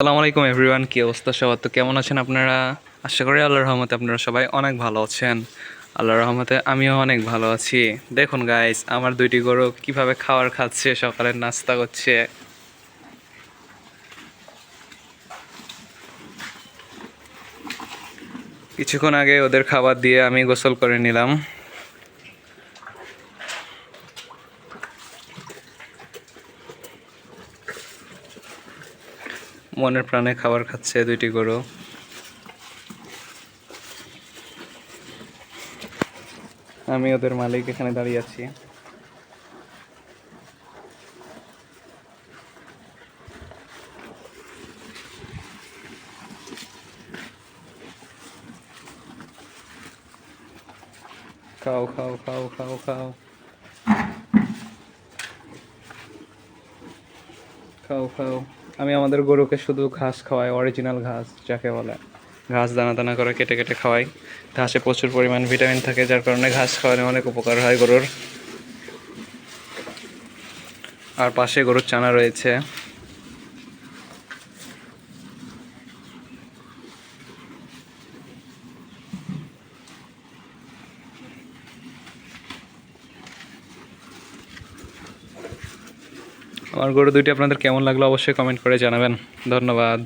আসসালামু আলাইকুম এভরিওয়ান, কি অবস্থা সবার? তো কেমন আছেন আপনারা? আশা করি আল্লাহর রহমতে আপনারা সবাই অনেক ভালো আছেন। আল্লাহর রহমতে আমিও অনেক ভালো আছি। দেখুন গাইস, আমার দুইটি গরু কিভাবে খাবার খাচ্ছে, সকালের নাস্তা করছে। কিছুক্ষণ আগে ওদের খাবার দিয়ে আমি গোসল করে নিলাম। মনের প্রাণে খাবার খাচ্ছে দুইটি গরু। আমি ওদের মালিক এখানে দাঁড়িয়ে আছি। খাও খাও খাও খাও খাও খাও খাও। আমি আমাদের গরুকে শুধু ঘাস খাওয়াই, অরিজিনাল ঘাস যাকে বলে। ঘাস দানা দানা করে কেটে কেটে খাওয়াই। ঘাসে প্রচুর পরিমাণ ভিটামিন থাকে, যার কারণে ঘাস খাওয়ালে অনেক উপকার হয় গরুর। আর পাশে গরুর চানা রয়েছে। আমার গরু দুইটি আপনাদের কেমন লাগলো অবশ্যই কমেন্ট করে জানাবেন। ধন্যবাদ।